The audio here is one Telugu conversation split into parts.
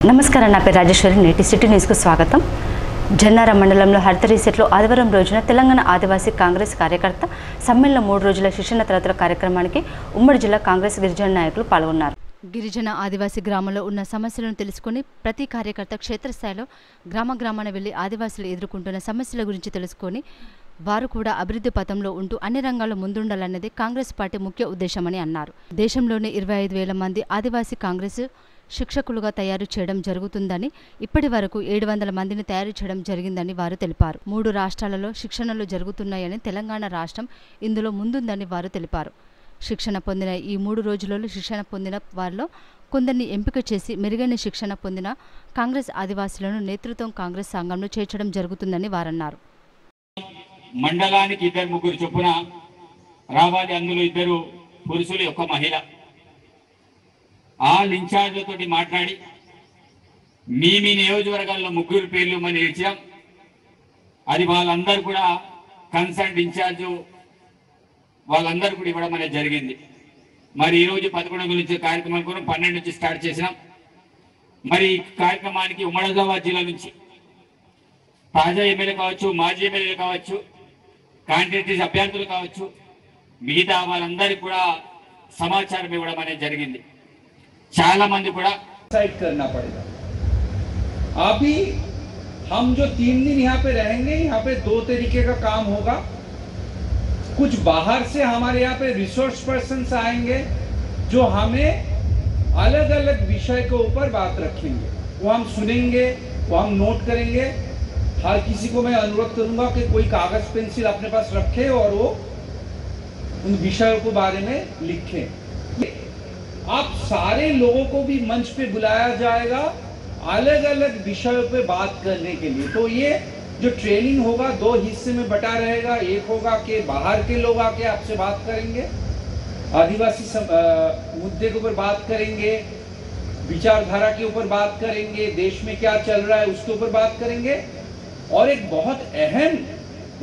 నమస్కారం, నా పేరు రాజేశ్వరి. నేటి సిటీ న్యూస్కు స్వాగతం. జన్నార మండలంలో హరితరీసెట్లో ఆదివారం రోజున తెలంగాణ ఆదివాసీ కాంగ్రెస్ కార్యకర్త సమ్మేళనం 3 రోజుల శిక్షణ తరగతుల కార్యక్రమానికి ఉమ్మడి జిల్లా కాంగ్రెస్ గిరిజన నాయకులు పాల్గొన్నారు. గిరిజన ఆదివాసీ గ్రామంలో ఉన్న సమస్యలను తెలుసుకుని ప్రతి కార్యకర్త క్షేత్రస్థాయిలో గ్రామాన వెళ్లి ఆదివాసులు ఎదుర్కొంటున్న సమస్యల గురించి తెలుసుకొని వారు కూడా అభివృద్ధి పథంలో ఉంటూ అన్ని రంగాల్లో ముందుండాలన్నది కాంగ్రెస్ పార్టీ ముఖ్య ఉద్దేశమని అన్నారు. దేశంలోని 25,000 మంది ఆదివాసీ కాంగ్రెస్ శిక్షకులుగా తయారు చేయడం జరుగుతుందని, ఇప్పటి వరకు 700 మందిని తయారు చేయడం జరిగిందని వారు తెలిపారు. 3 రాష్ట్రాలలో శిక్షణలు జరుగుతున్నాయని, తెలంగాణ రాష్ట్రం ఇందులో ముందుందని వారు తెలిపారు. శిక్షణ పొందిన ఈ 3 రోజులలో శిక్షణ పొందిన వారిలో కొందరిని ఎంపిక చేసి మెరుగైన శిక్షణ పొందిన కాంగ్రెస్ ఆదివాసులను నేతృత్వం కాంగ్రెస్ సంఘంలో చేర్చడం జరుగుతుందని వారన్నారు. మండలానికి 2-3 చొప్పున రావాలి. అందులో 2 పురుషులు, 1 మహిళ. ఆల్ ఇన్ఛార్జ్లతోటి మాట్లాడి మీ నియోజకవర్గాల్లో 3 పేర్లు మనం ఇచ్చాం. అది వాళ్ళందరూ కూడా కన్సర్న్ ఇన్ఛార్జ్ వాళ్ళందరూ కూడా ఇవ్వడం అనేది జరిగింది. మరి ఈరోజు 11 నుంచి కార్యక్రమం కూడా 12 నుంచి స్టార్ట్ చేసినాం. మరి ఈ కార్యక్రమానికి ఉమ్మడి జిల్లా నుంచి తాజా ఎమ్మెల్యే కావచ్చు, మాజీ ఎమ్మెల్యేలు కావచ్చు, కాంట్రాక్టర్స్ అభ్యర్థులు కావచ్చు, మిగతా వాళ్ళందరికీ కూడా సమాచారం ఇవ్వడం అనేది జరిగింది. చాలా మంది కూడా साइड करना पड़ेगा. अभी हम जो 3 दिन यहाँ पे रहेंगे, यहाँ पे 2 तरीके का काम होगा. कुछ बाहर से हमारे यहाँ पे रिसोर्स पर्सन्स आएंगे जो हमें अलग अलग विषय के ऊपर बात रखेंगे. वो हम सुनेंगे, वो हम नोट करेंगे. हर किसी को मैं अनुरोध करूंगा कि कोई कागज पेंसिल अपने पास रखे और वो उन विषयों के बारे में लिखें. आप सारे लोगों को भी मंच पे बुलाया जाएगा अलग अलग विषयों पे बात करने के लिए. तो ये जो ट्रेनिंग होगा 2 हिस्से में बटा रहेगा. एक होगा कि बाहर के लोग आके आपसे बात करेंगे, आदिवासी मुद्दे के ऊपर बात करेंगे, विचारधारा के ऊपर बात करेंगे, देश में क्या चल रहा है उसके ऊपर बात करेंगे. और एक बहुत अहम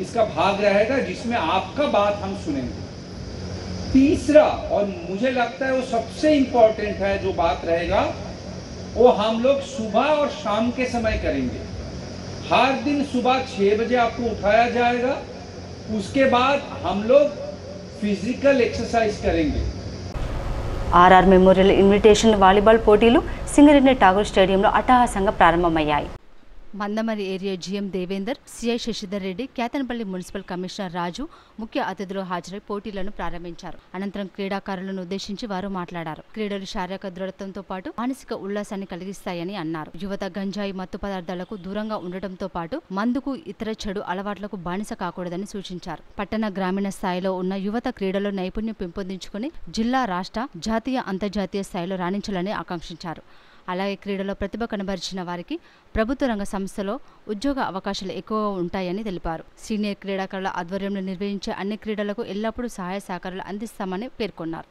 इसका भाग रहेगा जिसमें आपका बात हम सुनेंगे. तीसरा, और मुझे लगता है वो सबसे इंपॉर्टेंट है, जो बात रहेगा वो हम लोग सुबह और शाम के समय करेंगे. हर दिन सुबह 6 बजे आपको उठाया जाएगा. उसके बाद हम लोग फिजिकल एक्सरसाइज करेंगे. ఆర్ఆర్ మెమోరియల్ ఇన్విటేషన్ వాలీబాల్ పోటీలు సింగరేణి ఠాగూర్ స్టేడియంలో అట్టహాసంగా ప్రారంభమయ్యాయి. Mandamarri area GM Devender, CI Shashidhar Reddy, Kethanapalli municipal commissioner Raju ముఖ్య అతిథులు హాజరై పోటీలను ప్రారంభించారు. అనంతరం క్రీడాకారులను ఉద్దేశించి వారు మాట్లాడారు. క్రీడలు శారీరక దృఢత్వంతో పాటు మానసిక ఉల్లాసాన్ని కలిగిస్తాయని అన్నారు. యువత గంజాయి మత్తు పదార్థాలకు దూరంగా ఉండటంతో పాటు మందుకు, ఇతర చెడు అలవాట్లకు బానిస కాకూడదని సూచించారు. పట్టణ గ్రామీణ స్థాయిలో ఉన్న యువత క్రీడలో నైపుణ్యం పెంపొందించుకుని జిల్లా, రాష్ట్ర, జాతీయ, అంతర్జాతీయ స్థాయిలో రాణించాలని ఆకాంక్షించారు. అలాగే క్రీడలో ప్రతిభ కనబరిచిన వారికి ప్రభుత్వ రంగ సంస్థలో ఉద్యోగ అవకాశాలు ఎక్కువగా ఉంటాయని తెలిపారు. సీనియర్ క్రీడాకారుల ఆధ్వర్యంలో నిర్వహించే అన్ని క్రీడలకు ఎల్లప్పుడూ సహాయ సహకారాలు అందిస్తామని పేర్కొన్నారు.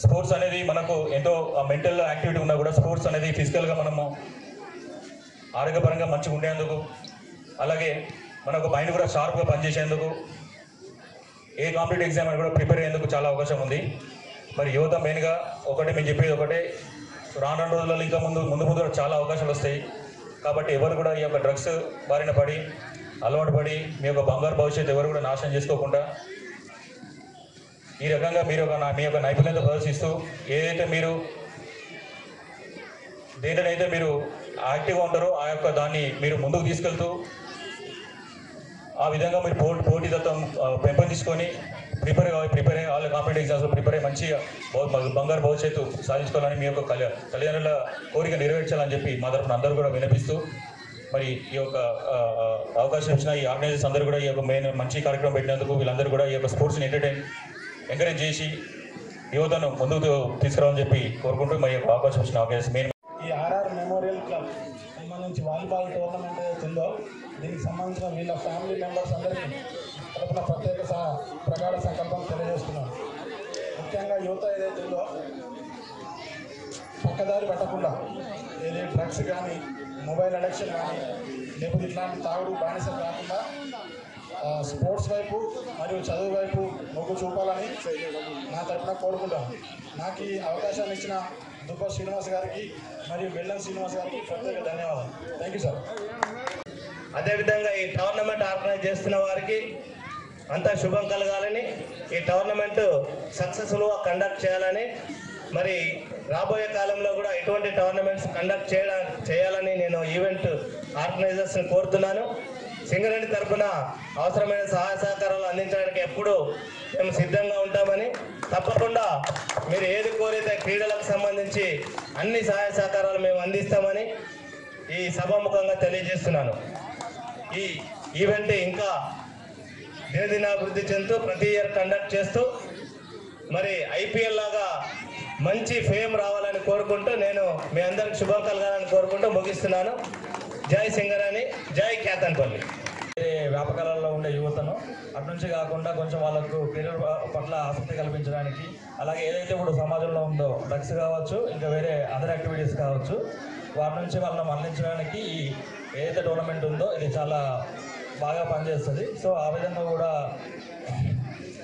స్పోర్ట్స్ అనేది మనకు ఎంతో మెంటల్ యాక్టివిటీ ఉన్నా కూడా స్పోర్ట్స్ అనేది ఫిజికల్గా మనము ఆరోగ్యపరంగా మంచిగా ఉండేందుకు, అలాగే మనకు మైండ్ కూడా షార్ప్గా పనిచేసేందుకు, ఏ కాంపిటేటివ్ ఎగ్జామ్ అని కూడా ప్రిపేర్ అయ్యేందుకు చాలా అవకాశం ఉంది. మరి యువత మెయిన్గా ఒకటే మేము చెప్పేది ఒకటే, రాను రోజులలో ఇంకా ముందు చాలా అవకాశాలు వస్తాయి. కాబట్టి ఎవరు కూడా ఈ యొక్క డ్రగ్స్ బారిన పడి అలవాటు పడి మీ యొక్క బంగారు భవిష్యత్తు ఎవరు కూడా నాశనం చేసుకోకుండా ఈ రకంగా మీరు మీ యొక్క నైపుణ్యత ప్రదర్శిస్తూ ఏదైతే మీరు దేంట్లోనైతే మీరు యాక్టివ్గా ఉంటారో ఆ యొక్క దాన్ని మీరు ముందుకు తీసుకెళ్తూ ఆ విధంగా మీరు పోటీతత్వం పెంపొందించుకొని ప్రిపేర్ అయ్యి వాళ్ళ కాంపిటేటివ్ ఎగ్జామ్స్లో ప్రిపేర్ అయ్యి మంచిగా బంగారు భవిష్యత్తు సాధించుకోవాలని మీ యొక్క తల్లిదండ్రుల కోరిక నెరవేర్చాలని చెప్పి మా తరఫున అందరూ కూడా వినిపిస్తూ, మరి ఈ యొక్క అవకాశం ఇచ్చిన ఈ ఆర్గనైజర్స్ అందరూ కూడా ఈ యొక్క మెయిన్ మంచి కార్యక్రమం పెట్టినందుకు వీళ్ళందరూ కూడా ఈ యొక్క స్పోర్ట్స్ని ఎంకరేజ్ చేసి యువతను ముందుకు తీసుకురావాలని చెప్పి కోరుకుంటూ మరి యొక్క అవకాశం ఇచ్చిన ఆర్గనైజర్స్ మెయిన్ ఈ ఆర్ఆర్ మెమోరియల్ క్లబ్ సంబంధించి వాలీబాల్ టోర్నమెంట్ ఏదైతే ఉందో దీనికి సంబంధించిన వీళ్ళ ఫ్యామిలీ మెంబర్స్ అందరికీ తరపున ప్రత్యేక ప్రగాఢ సంకల్పం తెలియజేస్తున్నాను. ముఖ్యంగా యువత ఏదైతే ఉందో పక్కదారి పట్టకుండా ఏది డ్రగ్స్ కానీ, మొబైల్ అడిక్షన్ కానీ, లేకపోతే ఇట్లాంటి తాగుడు బానిస కాకుండా స్పోర్ట్స్ వైపు మరియు చదువు వైపు మొగ్గు చూపాలని నా తరఫున కోరుకుంటాను. నాకు ఈ అవకాశాన్ని ఇచ్చిన దుబ్బ శ్రీనివాస్ గారికి మరియు బెల్లం శ్రీనివాస్ గారికి ప్రత్యేక ధన్యవాదాలు. Thank you sir. అదేవిధంగా ఈ టోర్నమెంట్ ఆర్గనైజ్ చేస్తున్న వారికి అంతా శుభం కలగాలని, ఈ టోర్నమెంట్ సక్సెస్ఫుల్గా కండక్ట్ చేయాలని, మరి రాబోయే కాలంలో కూడా ఇటువంటి టోర్నమెంట్స్ కండక్ట్ చేయాలని నేను ఈవెంట్ ఆర్గనైజర్స్ని కోరుతున్నాను. సింగరేణి తరఫున అవసరమైన సహాయ సహకారాలు అందించడానికి ఎప్పుడూ మేము సిద్ధంగా ఉంటామని, తప్పకుండా మీరు ఏది కోరితే క్రీడలకు సంబంధించి అన్ని సహాయ సహకారాలు మేము అందిస్తామని ఈ సభాముఖంగా తెలియజేస్తున్నాను. ఈ ఈవెంట్ ఇంకా దినదినాభివృద్ధి చెందుతూ ప్రతి ఇయర్ కండక్ట్ చేస్తూ మరి ఐపీఎల్ లాగా మంచి ఫేమ్ రావాలని కోరుకుంటూ నేను మీ అందరికి శుభం కలగాలని కోరుకుంటూ ముగిస్తున్నాను. జై సింగరేణి, జై కేతన్పల్లి. వ్యాపకాలలో ఉండే యువతను అటు నుంచి కాకుండా కొంచెం వాళ్ళకు కెరీర్ పట్ల ఆసక్తి కల్పించడానికి, అలాగే ఏదైతే ఇప్పుడు సమాజంలో ఉందో డ్రగ్స్ కావచ్చు, ఇంకా వేరే అదర్ యాక్టివిటీస్ కావచ్చు, వాటి నుంచి వాళ్ళని మళ్లించడానికి ఈ ఏదైతే టోర్నమెంట్ ఉందో ఇది చాలా బాగా పనిచేస్తుంది. సో ఆ విధంగా కూడా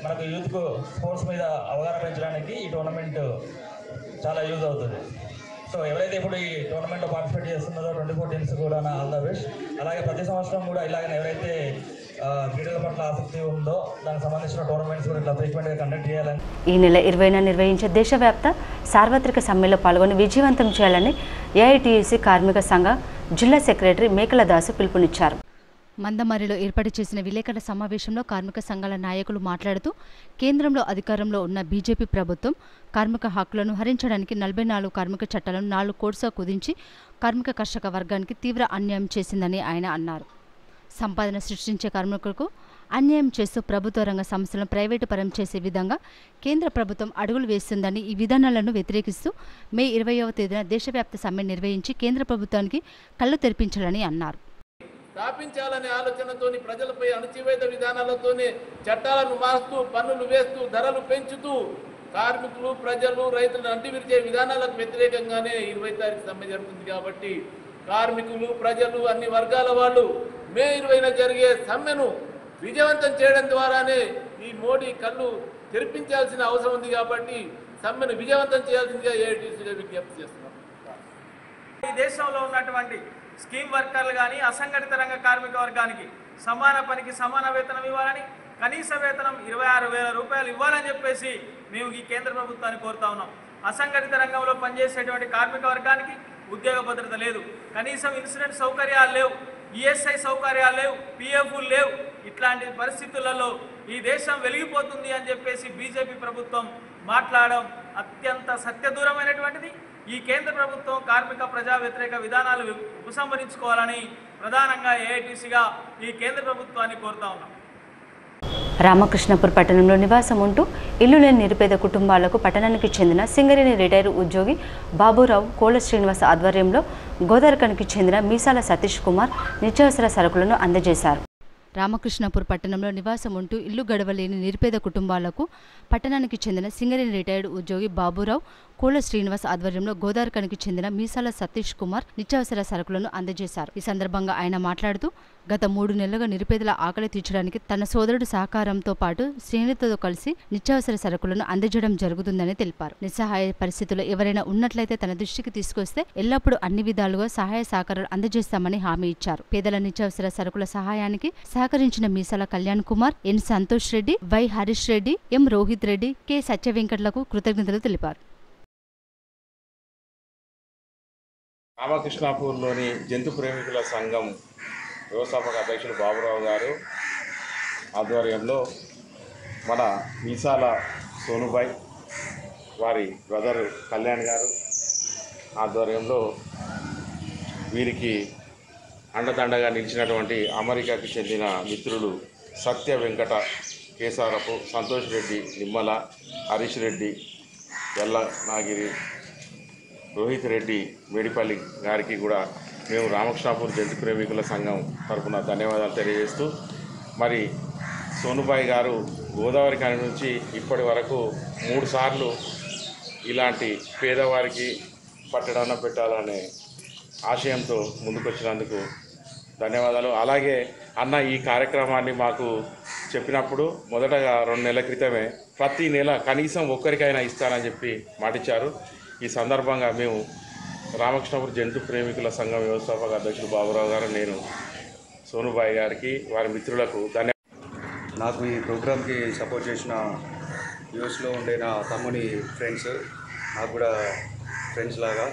మనకు యూత్కు స్పోర్ట్స్ మీద అవగాహన పెంచడానికి ఈ టోర్నమెంట్ చాలా యూజ్ అవుతుంది. సో ఎవరైతే ఇప్పుడు ఈ టోర్నమెంట్లో పార్టిసిపేట్ చేస్తున్నారో 24 టీమ్స్ కూడా నా ఆల్ ద బెస్ట్. అలాగే ప్రతి సంవత్సరం కూడా ఇలాగనే ఎవరైతే క్రీడల పట్ల ఆసక్తి ఉందో దానికి సంబంధించిన టోర్నమెంట్స్ కూడా ఇట్లా ఫ్రీక్వెంట్గా కండక్ట్ చేయాలని ఈ నెల 20న నిర్వహించే దేశవ్యాప్త సార్వత్రిక సమ్మెలో పాల్గొని విజయవంతం చేయాలని ఏఐటీయూసీ కార్మిక సంఘ జిల్లా సెక్రటరీ మేకల దాసు పిలుపునిచ్చారు. మందమరిలో ఏర్పాటు చేసిన విలేకరుల సమావేశంలో కార్మిక సంఘాల నాయకులు మాట్లాడుతూ కేంద్రంలో అధికారంలో ఉన్న బీజేపీ ప్రభుత్వం కార్మిక హక్కులను హరించడానికి 44 కార్మిక చట్టాలను 4 కోర్సుగా కుదించి కార్మిక కర్షక వర్గానికి తీవ్ర అన్యాయం చేసిందని ఆయన అన్నారు. సంపాదన సృష్టించే కార్మికులకు అన్యాయం చేస్తూ ప్రభుత్వ రంగ సంస్థలను ప్రైవేటు పరం చేసే విధంగా కేంద్ర ప్రభుత్వం అడుగులు వేస్తుందని, ఈ విధానాలను వ్యతిరేకిస్తూ మే 20వ తేదీన దేశవ్యాప్త సమ్మె నిర్వహించి కేంద్ర ప్రభుత్వానికి కళ్ళు తెరిపించాలని అన్నారు. స్థాపించాలనే ఆలోచనతోని ప్రజలపై అణచివేత విధానాలతోనే చట్టాలను మారుస్తూ పన్నులు వేస్తూ ధరలు పెంచుతూ కార్మికులు ప్రజలు రైతులను అంటివిరిచే విధానాలకు వ్యతిరేకంగానే 20 తారీఖు సమ్మె జరుగుతుంది. కాబట్టి కార్మికులు ప్రజలు అన్ని వర్గాల వాళ్ళు మే 20న జరిగే సమ్మెను విజయవంతం చేయడం ద్వారానే ఈ మోడీ కళ్ళు తెరిపించాల్సిన అవసరం ఉంది. కాబట్టి సమ్మెను విజయవంతం చేయాల్సిందిగా ఏఐటీసీగా విజ్ఞప్తి చేస్తున్నాం. ఈ దేశంలో ఉన్నటువంటి స్కీమ్ వర్కర్లు కానీ అసంఘటిత రంగ కార్మిక వర్గానికి సమాన పనికి సమాన వేతనం ఇవ్వాలని, కనీస వేతనం 26,000 రూపాయలు ఇవ్వాలని చెప్పేసి మేము ఈ కేంద్ర ప్రభుత్వాన్ని కోరుతా ఉన్నాం. అసంఘటిత రంగంలో పనిచేసేటువంటి కార్మిక వర్గానికి ఉద్యోగ భద్రత లేదు, కనీసం ఇన్సూరెన్స్ సౌకర్యాలు లేవు, ఈఎస్ఐ సౌకర్యాలు లేవు, పిఎఫ్లు లేవు. ఇట్లాంటి పరిస్థితులలో ఈ దేశం వెలిగిపోతుంది అని చెప్పేసి బీజేపీ ప్రభుత్వం మాట్లాడడం అత్యంత సత్యదూరమైనటువంటిది. ఈ కేంద్ర ప్రభుత్వం కార్మిక ప్రజా వ్యతిరేక విధానాలు ఉపసంహరించుకోవాలని ప్రధానంగా ఏఐటీసీగా ఈ కేంద్ర ప్రభుత్వాన్ని కోరుతా ఉన్నాం. రామకృష్ణపూర్ పట్టణంలో నివాసం ఉంటూ ఇల్లు లేని నిరుపేద కుటుంబాలకు పట్టణానికి చెందిన సింగరేణి రిటైర్ ఉద్యోగి బాబురావు కోల శ్రీనివాస్ ఆధ్వర్యంలో గోదావరిఖనికి చెందిన మీసాల సతీష్ కుమార్ నిత్యావసర సరుకులను అందజేశారు. రామకృష్ణపూర్ పట్టణంలో నివాసం ఉంటూ ఇల్లు గడవలేని నిరుపేద కుటుంబాలకు పట్టణానికి చెందిన సింగరేణి రిటైర్డ్ ఉద్యోగి బాబురావు కోల శ్రీనివాస్ ఆధ్వర్యంలో గోదావరిఖనికి చెందిన మీసాల సతీష్ కుమార్ నిత్యావసర సరుకులను అందజేశారు. ఈ సందర్భంగా ఆయన మాట్లాడుతూ గత 3 నెలలుగా నిరుపేదల ఆకలి తీర్చడానికి తన సోదరుడు సహకారంతో పాటు శ్రేణులతో కలిసి నిత్యావసర సరుకులను అందజేయడం జరుగుతుందని తెలిపారు. నిస్సహాయ పరిస్థితుల్లో ఎవరైనా ఉన్నట్లయితే తన దృష్టికి తీసుకొస్తే ఎల్లప్పుడూ అన్ని విధాలుగా సహాయ సహకారాలు అందజేస్తామని హామీ ఇచ్చారు. పేదల నిత్యావసర సరుకుల సహాయానికి సహకరించిన Meesala Kalyan Kumar, N Santosh Reddy, Y Harish Reddy, M Rohit Reddy, K సత్యవెంకట్లకు కృతజ్ఞతలు తెలిపారు. రామకృష్ణాపూర్లోని జంతు ప్రేమికుల సంఘం వ్యవస్థాపక అధ్యక్షులు బాబురావు గారు ఆధ్వర్యంలో మన మీసాల సోనుబాయ్ వారి బ్రదర్ కళ్యాణ్ గారు ఆధ్వర్యంలో వీరికి అండదండగా నిలిచినటువంటి అమెరికాకి చెందిన మిత్రులు సత్య వెంకట కేసారపు, సంతోష్ రెడ్డి, నిమ్మల, హరీష్ రెడ్డి, ఎల్ల నాగిరి, రోహిత్ రెడ్డి, మేడిపల్లి గారికి కూడా మేము రామకృష్ణాపూర్ జంతు ప్రేమికుల సంఘం తరఫున ధన్యవాదాలు తెలియజేస్తూ, మరి సోనుబాయ్ గారు గోదావరిఖని నుంచి ఇప్పటి వరకు 3 సార్లు ఇలాంటి పేదవారికి పట్టడాన పెట్టాలనే ఆశయంతో ముందుకొచ్చినందుకు ధన్యవాదాలు. అలాగే అన్న ఈ కార్యక్రమాన్ని మాకు చెప్పినప్పుడు మొదటగా 2 నెలల క్రితమే ప్రతి నెల కనీసం ఒక్కరికైనా ఇస్తానని చెప్పి మాటిచ్చారు. ఈ సందర్భంగా మేము రామకృష్ణపురం జంతు ప్రేమికుల సంఘం వ్యవస్థాపక అధ్యక్షుడు బాబురావు గారు, నేను సోనుబాయి గారికి, వారి మిత్రులకు నాకు ఈ ప్రోగ్రామ్కి సపోర్ట్ చేసిన యూఎస్లో ఉండే నా తమ్ముని ఫ్రెండ్స్, నాకు కూడా ఫ్రెండ్స్ లాగా,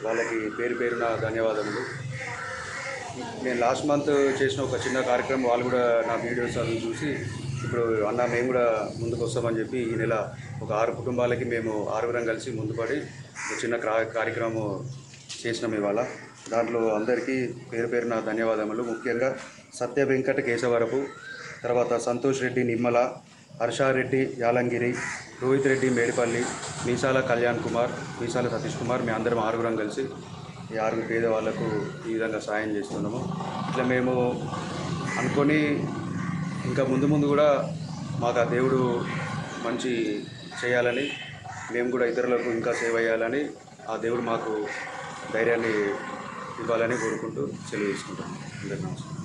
వాళ్ళకి పేరు పేరున ధన్యవాదములు. నేను లాస్ట్ మంత్ చేసిన ఒక చిన్న కార్యక్రమం, వాళ్ళు కూడా నా వీడియోస్ అవి చూసి ఇప్పుడు అన్న మేము కూడా ముందుకు వస్తామని చెప్పి ఈ నెల ఒక 6 కుటుంబాలకి మేము 6 కలిసి ముందుపడి ఒక చిన్న కార్యక్రమం చేసినాం ఇవాళ. దాంట్లో అందరికీ పేరు పేరున ధన్యవాదములు. ముఖ్యంగా సత్య వెంకట కేశవరపు, తర్వాత సంతోష్ రెడ్డి నిమ్మల, హర్షారెడ్డి యాలంగిరి, రోహిత్ రెడ్డి మేడిపల్లి, మీసాల కళ్యాణ్ కుమార్, మీసాల సతీష్ కుమార్, మేము అందరం 6 కలిసి ఈ 6 పేదవాళ్లకు ఈ విధంగా సాయం చేస్తున్నాము. ఇట్లా మేము అనుకొని ఇంకా ముందు కూడా మాకు ఆ దేవుడు మంచి చేయాలని, మేము కూడా ఇతరులకు ఇంకా సేవ చేయాలని ఆ దేవుడు మాకు ధైర్యాన్ని ఇవ్వాలని కోరుకుంటూ సెలవు తీసుకుంటాం. అందరికీ నమస్కారం.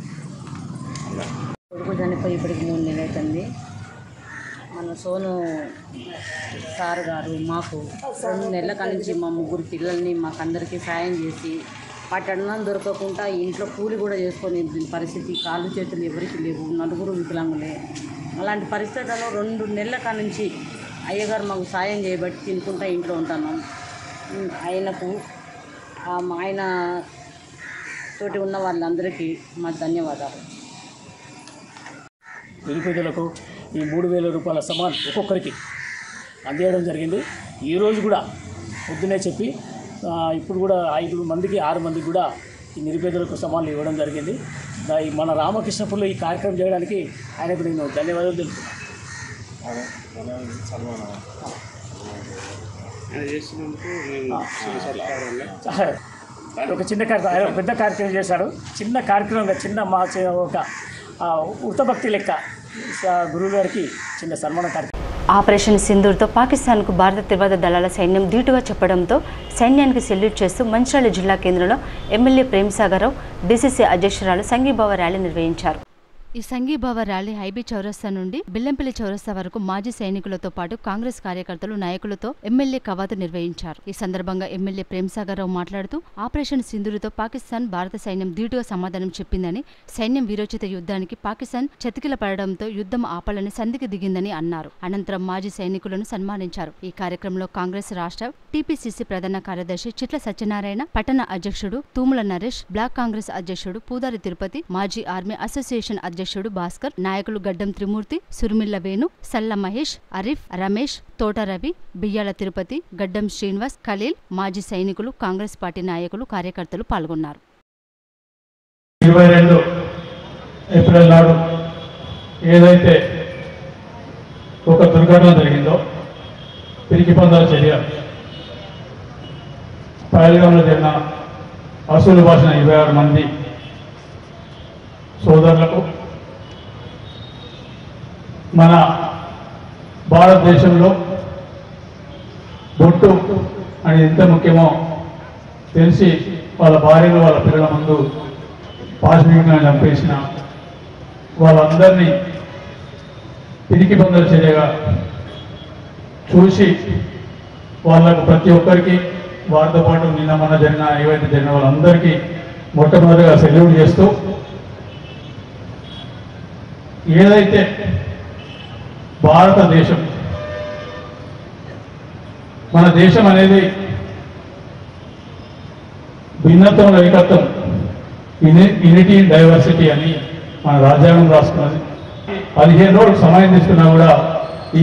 కొడుకు చనిపోయి ఇప్పటికి 3 నెలలు అవుతుంది. మన సోను సార్ గారు మాకు 2 నెలల నుంచి మా 3 పిల్లల్ని మాకందరికీ సాయం చేసి పట్టణం దొరకకుండా ఇంట్లో కూలి కూడా చేసుకొని పరిస్థితి, కాళ్ళు చేతులు ఎవరికి లేవు, 4 వికలాంగులే. అలాంటి పరిస్థితుల్లో 2 నెలల నుంచి అయ్యగారు మాకు సాయం చేయబట్టి తినుకుంటా ఇంట్లో ఉంటున్నాం. ఆయనకు ఆయన తోటి ఉన్న వాళ్ళందరికీ మా ధన్యవాదాలు. నిరుపేదలకు ఈ 3,000 రూపాయల సమాన్ ఒక్కొక్కరికి అందించడం జరిగింది. ఈరోజు కూడా పొద్దునే చెప్పి ఇప్పుడు కూడా 5 మందికి 6 మందికి కూడా ఈ నిరుపేదలకు సమాన్లు ఇవ్వడం జరిగింది. మన రామకృష్ణపురంలో ఈ కార్యక్రమం చేయడానికి ఆయనకు నేను ధన్యవాదాలు తెలుపుతున్నాను. ఒక చిన్న కార్యక్రమం, ఆయన పెద్ద కార్యక్రమం చేశాడు. చిన్న కార్యక్రమంగా ఒక వృతభక్తి లెక్క గురువు గారికి చిన్న సన్మాన కార్యక్రమం. ఆపరేషన్ సింధూర్తో పాకిస్తాన్కు భారత త్రివర్ణ దళాల సైన్యం ధీటుగా చెప్పడంతో సైన్యానికి సెల్యూట్ చేస్తూ మంచిర్యాల జిల్లా కేంద్రంలో ఎమ్మెల్యే ప్రేమ్సాగరరావు, డీసీసీ అధ్యక్షురాలు సంఘీభావ ర్యాలీ నిర్వహించారు. ఈ సంఘీభావ ర్యాలీ హైబీ చౌరస్తా నుండి బెల్లంపల్లి చౌరస్తా వరకు మాజీ సైనికులతో పాటు కాంగ్రెస్ కార్యకర్తలు, నాయకులతో ఎమ్మెల్యే కవాతు నిర్వహించారు. ఈ సందర్భంగా ఎమ్మెల్యే ప్రేమ్సాగరరావు మాట్లాడుతూ ఆపరేషన్ సింధూరుతో పాకిస్తాన్ భారత సైన్యం ధీటుగా సమాధానం చెప్పిందని, సైన్యం వీరోచిత యుద్ధానికి పాకిస్తాన్ చతికిల పడడంతో యుద్ధం ఆపాలని సంధికి దిగిందని అన్నారు. అనంతరం మాజీ సైనికులను సన్మానించారు. ఈ కార్యక్రమంలో కాంగ్రెస్ రాష్ట్ర టీపీసీసీ ప్రధాన కార్యదర్శి చిట్ల సత్యనారాయణ, పట్టణ అధ్యక్షుడు తూముల నరేష్, బ్లాక్ కాంగ్రెస్ అధ్యక్షుడు పూదారి తిరుపతి, మాజీ ఆర్మీ అసోసియేషన్ అధ్యక్షుడు భాస్కర్, నాయకులు గడ్డం త్రిమూర్తి, సురుమిల్ల వేణు, సల్ల మహేష్, అరీఫ్, రమేష్, తోట రవి, బియ్యాల తిరుపతి, గడ్డం శ్రీనివాస్, ఖలీల్, మాజీ సైనికులు, కాంగ్రెస్ పార్టీ నాయకులు, కార్యకర్తలు పాల్గొన్నారు. 22 ఏప్రిల్ నాడు ఏదైతే ఒక దుర్ఘటన జరిగిందో, పిరికి పందాల చర్య, పహల్గాంలో జరిగిన అసూలు బాసిన 26 మంది సోదరులకు మన భారతదేశంలో బొట్టు అని ఎంత ముఖ్యమో తెలిసి వాళ్ళ భార్యలు, వాళ్ళ పిల్లల ముందు పాశవికంగా చంపేసిన వాళ్ళందరినీ పిరికి పందల చర్యగా చూసి వాళ్ళకు ప్రతి ఒక్కరికి, వారితో పాటు నిన్న మొన్న జరిగిన ఏవైతే జరిగిన వాళ్ళందరికీ మొట్టమొదటిగా సెల్యూట్ చేస్తూ, ఏదైతే భారతదేశం, మన దేశం అనేది భిన్నత్వంలో ఏకత్వం, యూనిటీ ఇన్ డైవర్సిటీ అని మన రాజ్యాంగం రాసుకున్నది. 15 రోజులు సమయం తీసుకున్నా కూడా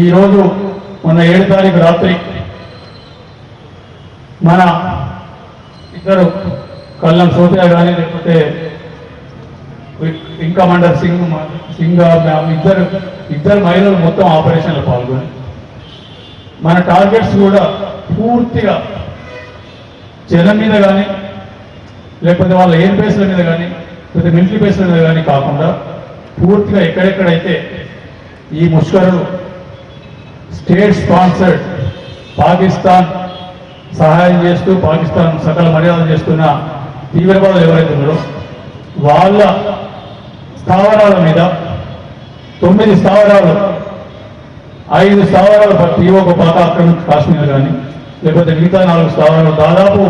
ఈరోజు మొన్న 7 తారీఖు రాత్రి మన ఇద్దరు కల్లం సోఫియా కానీ లేకపోతే వింగ్ కమాండర్ సింగ్ ఇద్దరు మహిళలు మొత్తం ఆపరేషన్లో పాల్గొని మన టార్గెట్స్ కూడా పూర్తిగా జనం మీద కానీ లేకపోతే వాళ్ళ ఎయిర్ బేస్ల మీద కానీ లేకపోతే మిలిటరీ బేస్ల మీద కానీ కాకుండా పూర్తిగా ఎక్కడెక్కడైతే ఈ ముష్కరులు స్టేట్ స్పాన్సర్డ్ పాకిస్తాన్ సహాయం చేస్తూ పాకిస్తాన్ సకల మర్యాదలు చేస్తున్న తీవ్రవాదులు ఎవరైతే ఉన్నారో వాళ్ళ స్థావరాల మీద 9 స్థావరాలు 5 స్థావరాలు బట్టి ఒక పాత అక్కడ నుంచి కాశ్మీర్ కానీ లేకపోతే మిగతా 4 స్థావరాలు దాదాపు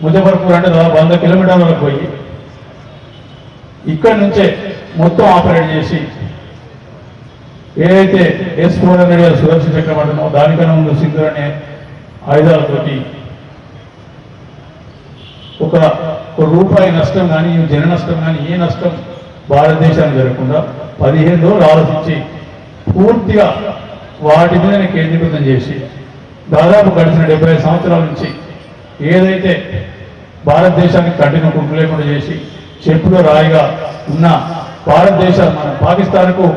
ముజఫర్పూర్ అంటే దాదాపు 100 కిలోమీటర్లకు పోయి ఇక్కడి నుంచే మొత్తం ఆపరేట్ చేసి ఏదైతే S-400 సురక్ష చక్రం అంటున్నామో దానికన్నా ముందు సింధూర్ అనే ఆయుధాలతోటి ఒక రూపాయి నష్టం కానీ జన నష్టం కానీ ఏ నష్టం భారతదేశానికి జరగకుండా 15 రోజులు ఆలోచించి పూర్తిగా వాటి మీద కేంద్రీకృతం చేసి దాదాపు గడిచిన 70 సంవత్సరాల నుంచి ఏదైతే భారతదేశానికి కఠిన కుట్టు లేకుండా చేసి చెప్పులో రాయిగా ఉన్న భారతదేశం మన పాకిస్తాన్కు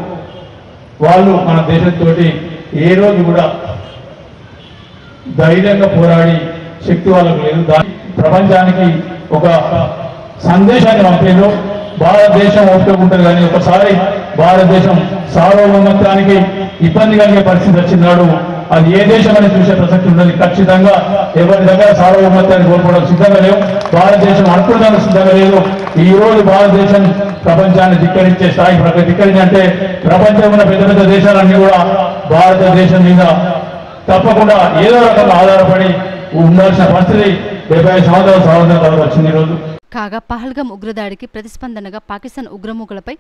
వాళ్ళు మన దేశంతో ఏ రోజు కూడా ధైర్యంగా పోరాడి శక్తి వాళ్ళకు లేదు. దాని ప్రపంచానికి ఒక సందేశాన్ని పంపేదో భారతదేశం ఒప్పుకుంటుంది. కానీ ఒకసారి భారతదేశం సార్వభౌమత్వానికి ఇబ్బంది కలిగే పరిస్థితి వచ్చినాడు అది ఏ దేశం అని చూసే ప్రసక్తి ఉండదు. ఖచ్చితంగా ఎవరి దగ్గర సార్వభౌమత్వాన్ని కోల్పోవడం సిద్ధంగా లేవు. భారతదేశం అనుకూలంగా సిద్ధంగా లేదు. ఈ రోజు భారతదేశం ప్రపంచాన్ని ధిక్కరించే స్థాయి ధిక్కరించంటే ప్రపంచంలో ఉన్న పెద్ద పెద్ద దేశాలన్నీ కూడా భారతదేశం మీద తప్పకుండా ఏదో రకంగా ఆధారపడి ఉండాల్సిన పరిస్థితి 70 సంవత్సరాల స్వాతంత్రం తర్వాత వచ్చింది ఈరోజు. కాగా పహల్గామ్ ఉగ్రదాడికి ప్రతిస్పందనగా పాకిస్తాన్ ఉగ్రమూకలపై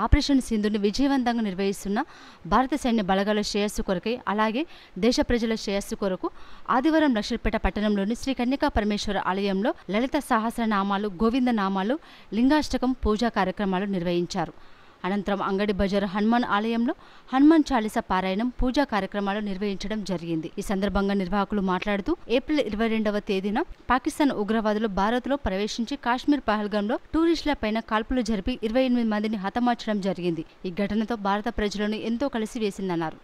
ఆపరేషన్ సింధుని విజయవంతంగా నిర్వహిస్తున్న భారత సైన్య బలగాల శ్రేయస్సు కొరకై అలాగే దేశ ప్రజల శ్రేయస్సు కొరకు ఆదివారం లక్షపేట పట్టణంలోని శ్రీ కన్యకా పరమేశ్వర ఆలయంలో లలిత సహస్రనామాలు, గోవింద నామాలు, లింగాష్టకం పూజా కార్యక్రమాలు నిర్వహించారు. అనంతరం అంగడి బజార్ హనుమాన్ ఆలయంలో హనుమాన్ చాలీసా పారాయణం, పూజా కార్యక్రమాలు నిర్వహించడం జరిగింది. ఈ సందర్భంగా నిర్వాహకులు మాట్లాడుతూ ఏప్రిల్ 22వ తేదీన పాకిస్తాన్ ఉగ్రవాదులు భారత్లో ప్రవేశించి కాశ్మీర్ పహల్గాంలో టూరిస్టుల పైన కాల్పులు జరిపి 28 మందిని హతమార్చడం జరిగింది. ఈ ఘటనతో భారత ప్రజలను ఎంతో కలిసి వేసిందన్నారు.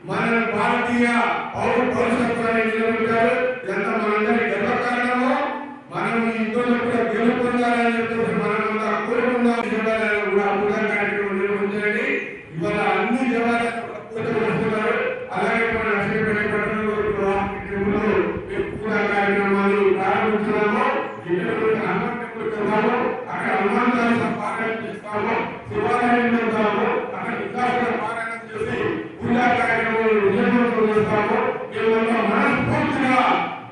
మన భారతీయ పౌరసత్వాన్ని నిలబెట్టారు. ఎంత మనందరి గర్వకారణమో మనం ఈ యుద్ధంలో కూడా గెలుపొందాలని చెప్పేసి మనమంతా కోరుకుందాం. జవాన్లను కూడా పూజా కార్యక్రమం నిర్వహించండి. ఇవాళ అన్ని జవాన్లు వస్తున్నారు. అలాగే మన లక్ష్మీపేట పట్టణంలో పూజా కార్యక్రమాలు ప్రారంభిస్తున్నాము. అక్కడ హనుమాన్ చాలీసా పారాయణ చేస్తాము, శివాలయం వెళ్తాము, అక్కడ ఇంకా పారాయణం చేసి పూజా కార్యక్రమాలు విజయవంతం చేస్తాము. మేమంతా మనస్ఫూర్తిగా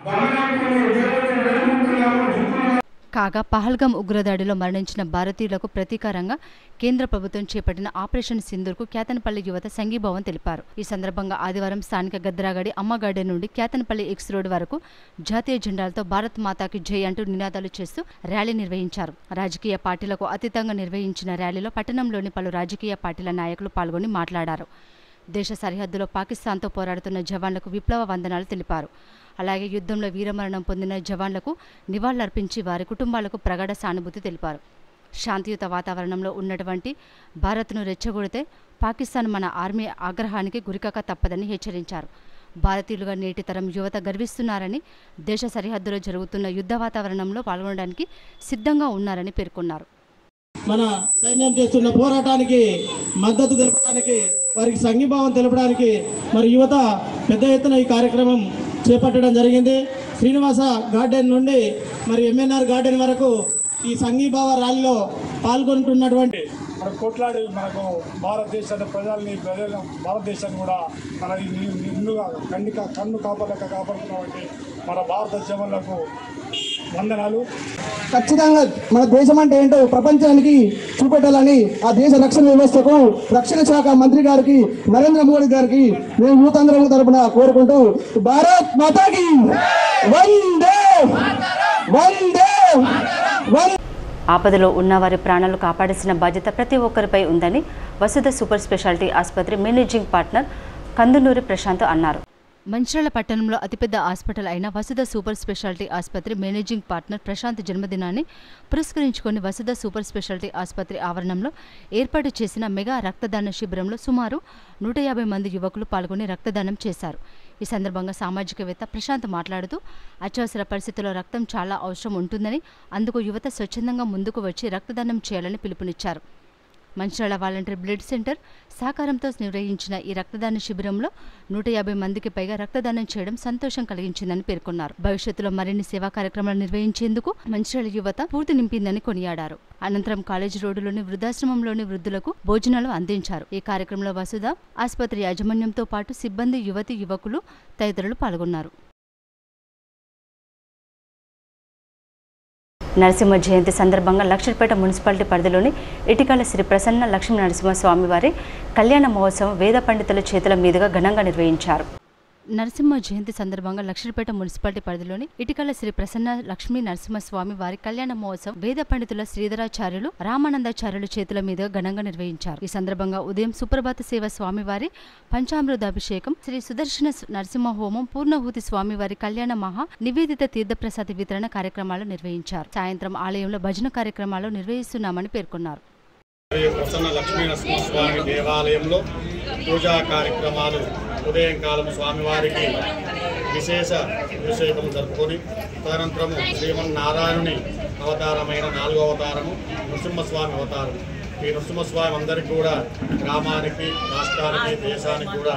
భగవంతుని దేవుడిని వేడుకుంటున్నాము. కాగా పహల్గామ్ ఉగ్రదాడిలో మరణించిన భారతీయులకు ప్రతీకారంగా కేంద్ర ప్రభుత్వం చేపట్టిన ఆపరేషన్ సింధూర్కు కేతనపల్లి యువత సంఘీభావం తెలిపారు. ఈ సందర్భంగా ఆదివారం స్థానిక గద్రాగడి అమ్మ గార్డెన్ నుండి కేతనపల్లి ఎక్స్ రోడ్ వరకు జాతీయ జెండాలతో భారత్ మాతాకి జై అంటూ నినాదాలు చేస్తూ ర్యాలీ నిర్వహించారు. రాజకీయ పార్టీలకు అతీతంగా నిర్వహించిన ర్యాలీలో పట్టణంలోని పలు రాజకీయ పార్టీల నాయకులు పాల్గొని మాట్లాడారు. దేశ సరిహద్దులో పాకిస్తాన్తో పోరాడుతున్న జవాన్లకు విప్లవ వందనాలు తెలిపారు. అలాగే యుద్ధంలో వీరమరణం పొందిన జవాన్లకు నివాళులర్పించి వారి కుటుంబాలకు ప్రగాఢ సానుభూతి తెలిపారు. శాంతియుత వాతావరణంలో ఉన్నటువంటి భారత్ను రెచ్చగొడితే పాకిస్తాన్ మన ఆర్మీ ఆగ్రహానికి గురికాక తప్పదని హెచ్చరించారు. భారతీయులుగా నేటి తరం యువత గర్విస్తున్నారని, దేశ సరిహద్దులో జరుగుతున్న యుద్ధ వాతావరణంలో పాల్గొనడానికి సిద్ధంగా ఉన్నారని పేర్కొన్నారు. మన సైన్యం చేస్తున్న పోరాటానికి మద్దతు తెలపడానికి, వారికి సంఘీభావం తెలపడానికి మరి యువత పెద్ద ఎత్తున ఈ కార్యక్రమం చేపట్టడం జరిగింది. శ్రీనివాస గార్డెన్ నుండి మరి ఎంఎన్ఆర్ గార్డెన్ వరకు ఈ సంఘీభావ ర్యాలీలో పాల్గొంటున్నటువంటి మన కొట్లాడి మనకు భారతదేశాన్ని భారతదేశాన్ని కూడా మన నిన్నుగా కన్ను కాపాడలేక కాపాడుతున్నటువంటి మన భారత జవాన్లకు వందనాలు. ఖచ్చితంగా మన దేశం అంటే ఏంటో ప్రపంచానికి చూపెట్టాలని ఆ దేశ రక్షణ వ్యవస్థకు, రక్షణ శాఖ మంత్రి గారికి, నరేంద్ర మోడీ గారికి మేము యూతంధ్రం తరపున కోరుకుంటూ భారత్ మాతాకి వందే వందే వందే. ఆపదలో ఉన్నవారి ప్రాణాలు కాపాడాల్సిన బాధ్యత ప్రతి ఒక్కరిపై ఉందని వసుధ సూపర్ స్పెషాలిటీ ఆసుపత్రి మేనేజింగ్ పార్ట్నర్ కందునూరి ప్రశాంత్ అన్నారు. మంచిర్యాల పట్టణంలో అతిపెద్ద హాస్పిటల్ అయిన వసుధ సూపర్ స్పెషాలిటీ ఆసుపత్రి మేనేజింగ్ పార్ట్నర్ ప్రశాంత్ జన్మదినాన్ని పురస్కరించుకొని వసుధ సూపర్ స్పెషాలిటీ ఆసుపత్రి ఆవరణంలో ఏర్పాటు చేసిన మెగా రక్తదాన శిబిరంలో సుమారు 150 మంది యువకులు పాల్గొని రక్తదానం చేశారు. ఈ సందర్భంగా సామాజికవేత్త ప్రశాంత్ మాట్లాడుతూ అత్యవసర పరిస్థితుల్లో రక్తం చాలా అవసరం ఉంటుందని, అందుకు యువత స్వచ్ఛందంగా ముందుకు వచ్చి రక్తదానం చేయాలని పిలుపునిచ్చారు. మంచిర్యాల వాలంటీర్ బ్లడ్ సెంటర్ సహకారంతో నిర్వహించిన ఈ రక్తదాన శిబిరంలో 150 మందికి పైగా రక్తదానం చేయడం సంతోషం కలిగించిందని పేర్కొన్నారు. భవిష్యత్తులో మరిన్ని సేవా కార్యక్రమాలు నిర్వహించేందుకు మంచిర్యాల యువత పూర్తి నింపిందని కొనియాడారు. అనంతరం కాలేజీ రోడ్డులోని వృద్ధాశ్రమంలోని వృద్ధులకు భోజనాలు అందించారు. ఈ కార్యక్రమంలో వసుధ ఆసుపత్రి యాజమాన్యంతో పాటు సిబ్బంది, యువతి, యువకులు తదితరులు పాల్గొన్నారు. నరసింహ జయంతి సందర్భంగా లక్షపేట మున్సిపాలిటీ పరిధిలోని ఇటికల శ్రీ ప్రసన్న లక్ష్మీ నరసింహస్వామివారి కళ్యాణ మహోత్సవం వేద పండితుల చేతుల మీదుగా ఘనంగా నిర్వహించారు. నరసింహ జయంతి సందర్భంగా లక్షపేట మున్సిపాలిటీ పరిధిలోని ఇటికల శ్రీ ప్రసన్న లక్ష్మీ నరసింహస్వామి వారి కళ్యాణ మహోత్సవం వేద పండితుల శ్రీధరాచార్యులు, రామానందాచార్యుల చేతుల మీదుగా ఘనంగా నిర్వహించారు. ఈ సందర్భంగా ఉదయం సుప్రభాత సేవ స్వామివారి పంచామృతాభిషేకం, శ్రీ సుదర్శన నరసింహ హోమం, పూర్ణహూతి స్వామివారి కళ్యాణ మహా నివేదిత తీర్థప్రసాద వితరణ కార్యక్రమాలు నిర్వహించారు. సాయంత్రం ఆలయంలో భజన కార్యక్రమాలు నిర్వహిస్తున్నామని పేర్కొన్నారు. ప్రసన్న లక్ష్మీ నరసింహస్వామి దేవాలయంలో పూజా కార్యక్రమాలు ఉదయం కాలం స్వామివారికి విశేష అభిషేకం జరుపుకొని తదనంతరము శ్రీమన్నారాయణుని అవతారమైన 4వ అవతారము నరసింహస్వామి అవతారం. ఈ నరసింహస్వామి అందరికీ కూడా గ్రామానికి, రాష్ట్రానికి, దేశానికి కూడా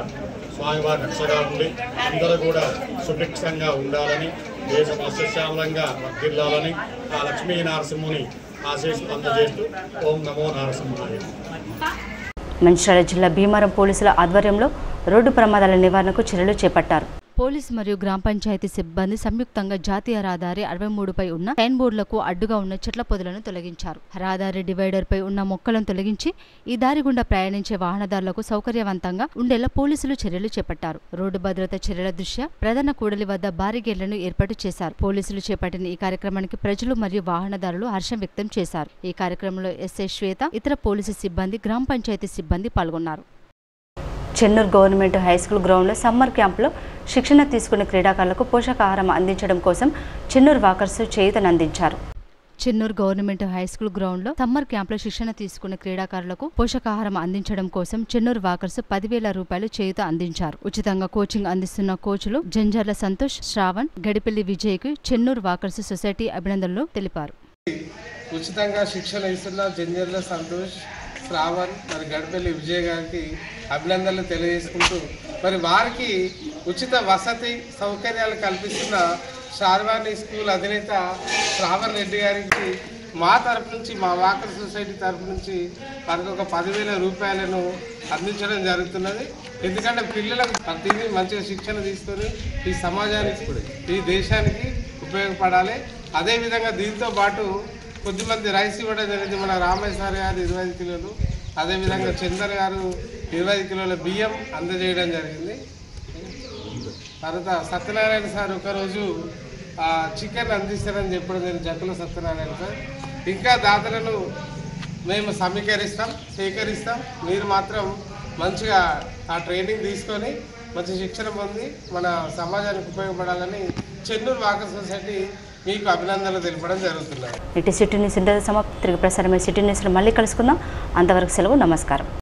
స్వామివారి రక్షగా ఉండి అందరూ కూడా సుభిక్షంగా ఉండాలని, దేశం అసస్యామలంగా వర్ధిల్లాలని ఆ లక్ష్మీ నరసింహుని ఆశీస్సులు అందజేస్తూ ఓం నమో నరసింహాయ. మంచిర్యాల జిల్లా భీమవరం పోలీసుల ఆధ్వర్యంలో రోడ్డు ప్రమాదాల నివారణకు చర్యలు చేపట్టారు. పోలీసు మరియు గ్రామ పంచాయతీ సిబ్బంది సంయుక్తంగా జాతీయ రహదారి 63పై ఉన్న సైన్ బోర్డులకు అడ్డుగా ఉన్న చెట్ల పొదలను తొలగించారు. రహదారి డివైడర్పై ఉన్న మొక్కలను తొలగించి ఈ దారి గుండా ప్రయాణించే వాహనదారులకు సౌకర్యవంతంగా ఉండేలా పోలీసులు చర్యలు చేపట్టారు. రోడ్డు భద్రత చర్యల దృష్ట్యా ప్రధాన కూడలి వద్ద బారిగేట్లను ఏర్పాటు చేశారు. పోలీసులు చేపట్టిన ఈ కార్యక్రమానికి ప్రజలు మరియు వాహనదారులు హర్షం వ్యక్తం చేశారు. ఈ కార్యక్రమంలో ఎస్ఐ శ్వేత, ఇతర పోలీసు సిబ్బంది, గ్రామ పంచాయతీ సిబ్బంది పాల్గొన్నారు. చెన్నూరు గవర్నమెంట్ హైస్కూల్ గ్రౌండ్లో సమ్మర్ క్యాంపులో శిక్షణ తీసుకున్న క్రీడాకారులకు పోషకాహారం అందించడం కోసం చెన్నూరు వాకర్స్ చేయూతనందించారు. చెన్నూరు గవర్నమెంట్ హైస్కూల్ గ్రౌండ్లో సమ్మర్ క్యాంపులో శిక్షణ తీసుకున్న క్రీడాకారులకు పోషకాహారం అందించడం కోసం చెన్నూరు వాకర్స్ 10,000 రూపాయలు చేయూత అందించారు. ఉచితంగా కోచింగ్ అందిస్తున్న కోచ్లు జంజర్ల సంతోష్, శ్రావణ్, గడిపెల్లి విజయ్కు చెన్నూరు వాకర్స్ సొసైటీ అభినందనలు తెలిపారు. ఉచితంగా శిక్షణ ఇస్తున్న జంజర్ల సంతోష్, శ్రావణ్, మరి గడిపెల్లి విజయ్ గారికి అభినందనలు తెలియజేసుకుంటూ మరి వారికి ఉచిత వసతి సౌకర్యాలు కల్పిస్తున్న శార్వాణి స్కూల్ అధినేత శ్రావణ్ రెడ్డి గారికి మా తరపు నుంచి, మా వాకర్ సొసైటీ తరపు నుంచి వారికి ఒక 10,000 రూపాయలను అందించడం జరుగుతున్నది. ఎందుకంటే పిల్లలకు ప్రతిదీ మంచిగా శిక్షణ తీసుకొని ఈ సమాజానికి, ఈ దేశానికి ఉపయోగపడాలి. అదేవిధంగా దీంతో పాటు కొద్దిమంది రైస్ ఇవ్వడం జరిగింది. మన రామయ్య సార్ గారు 25 కిలోలు, అదేవిధంగా చందర్ గారు 20 కిలోల బియ్యం అందజేయడం జరిగింది. తర్వాత సత్యనారాయణ సార్ ఒకరోజు చికెన్ అందిస్తారని చెప్పడం జరిగింది, జక్కుల సత్యనారాయణ సార్. ఇంకా దాతలను మేము సేకరిస్తాం. మీరు మాత్రం మంచిగా ఆ ట్రైనింగ్ తీసుకొని మంచి శిక్షణ పొంది మన సమాజానికి ఉపయోగపడాలని చెన్నూరు వాకర్ సొసైటీ మీకు అభినందనలు తెలపడం జరుగుతున్నాయి. సిటీ న్యూస్ ఇంటర్ సమాప్తి. తిరిగి ప్రసారమైన సిటీ న్యూస్లో మళ్ళీ కలుసుకుందాం. అంతవరకు సెలవు. నమస్కారం.